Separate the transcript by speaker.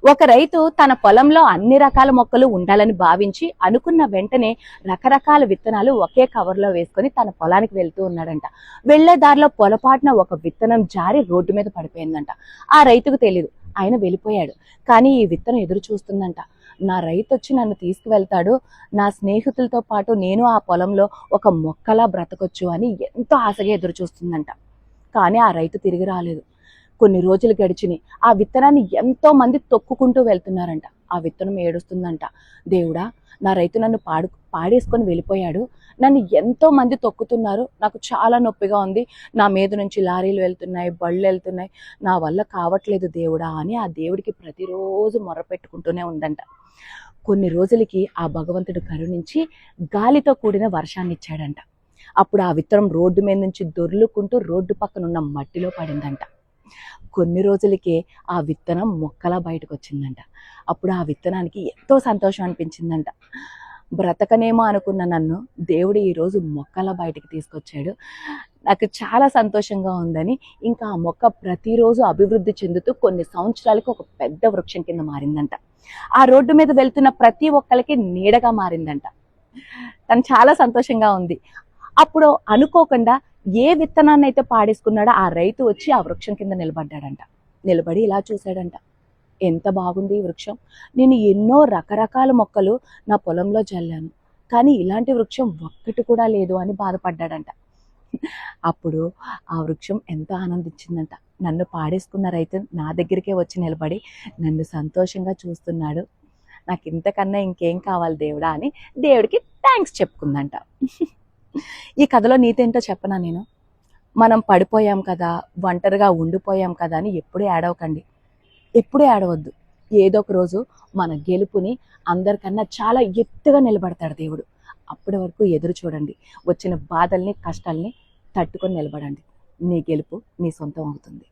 Speaker 1: ఒక రైతు తన పొలంలో అన్ని రకాల మొక్కలు ఉండాలని భావించి అనుకున్న వెంటనే రకరకాల విత్తనాలు ఒకే కవర్లో వేసుకొని తన పొలానికి వెళ్తూ ఉన్నాడంట. వెళ్లే దారిలో పొరపాటున ఒక విత్తనం జారి రోడ్డు మీద పడిపోయిందంట. ఆ రైతుకు తెలియదు, ఆయన వెళ్ళిపోయాడు. కానీ ఈ విత్తనం ఎదురు చూస్తుందంట. నా రైతు వచ్చి నన్ను తీసుకువెళ్తాడు, నా స్నేహితులతో పాటు నేను ఆ పొలంలో ఒక మొక్కలా బ్రతకొచ్చు అని ఎంతో ఆశగా ఎదురు చూస్తుందంట. కానీ ఆ రైతు తిరిగి రాలేదు. కొన్ని రోజులు గడిచినాయి. ఆ విత్తనాన్ని ఎంతో మంది తొక్కుకుంటూ వెళ్తున్నారంట. ఆ విత్తనం ఏడుస్తుందంట, దేవుడా, నా రైతు నన్ను పాడేసుకొని వెళ్ళిపోయాడు, నన్ను ఎంతో మంది తొక్కుతున్నారు, నాకు చాలా నొప్పిగా ఉంది, నా మీద నుంచి లారీలు వెళ్తున్నాయి, బళ్ళు వెళ్తున్నాయి, నా వల్ల కావట్లేదు దేవుడా అని ఆ దేవుడికి ప్రతిరోజు మొరపెట్టుకుంటూనే ఉందంట. కొన్ని రోజులకి ఆ భగవంతుడు కరుణించి గాలితో కూడిన వర్షాన్ని ఇచ్చాడంట. అప్పుడు ఆ విత్తనం రోడ్డు మీద నుంచి దొర్లుకుంటూ రోడ్డు పక్కన ఉన్న మట్టిలో పడిందంట. కొన్ని రోజులకే ఆ విత్తనం మొక్కలా బయటకు వచ్చిందంట. అప్పుడు ఆ విత్తనానికి ఎంతో సంతోషం అనిపించిందంట. బ్రతకనేమో అనుకున్న నన్ను దేవుడు ఈరోజు మొక్కలా బయటికి తీసుకొచ్చాడు, నాకు చాలా సంతోషంగా ఉందని ఇంకా ఆ మొక్క ప్రతిరోజు అభివృద్ధి చెందుతూ కొన్ని సంవత్సరాలకు ఒక పెద్ద వృక్షం కింద మారిందంట. ఆ రోడ్డు మీద వెళ్తున్న ప్రతి ఒక్కరికి నీడగా మారిందంట. తను చాలా సంతోషంగా ఉంది. అప్పుడు అనుకోకుండా ఏ విత్తనాన్ని అయితే పాడేసుకున్నాడో ఆ రైతు వచ్చి ఆ వృక్షం కింద నిలబడ్డాడంట. నిలబడి ఇలా చూశాడంట, ఎంత బాగుంది ఈ వృక్షం, నేను ఎన్నో రకరకాల మొక్కలు నా పొలంలో జల్లాను, కానీ ఇలాంటి వృక్షం ఒక్కటి కూడా లేదు అని బాధపడ్డాడంట. అప్పుడు ఆ వృక్షం ఎంతో ఆనందించిందంట. నన్ను పాడేసుకున్న రైతు నా దగ్గరికే వచ్చి నిలబడి నన్ను సంతోషంగా చూస్తున్నాడు, నాకు ఇంతకన్నా ఇంకేం కావాలి దేవుడా అని దేవుడికి థ్యాంక్స్ చెప్పుకుందంట. ఈ కథలో నీతి ఏంటో చెప్పనా నేను? మనం పడిపోయాం కదా, ఒంటరిగా ఉండిపోయాం కదా అని ఎప్పుడూ ఏడవకండి, ఎప్పుడూ ఏడవద్దు. ఏదో ఒక రోజు మన గెలుపుని అందరికన్నా చాలా ఎత్తుగా నిలబడతాడు దేవుడు. అప్పటి వరకు ఎదురు చూడండి. వచ్చిన బాధల్ని, కష్టాల్ని తట్టుకొని నిలబడండి. నీ గెలుపు నీ సొంతం అవుతుంది.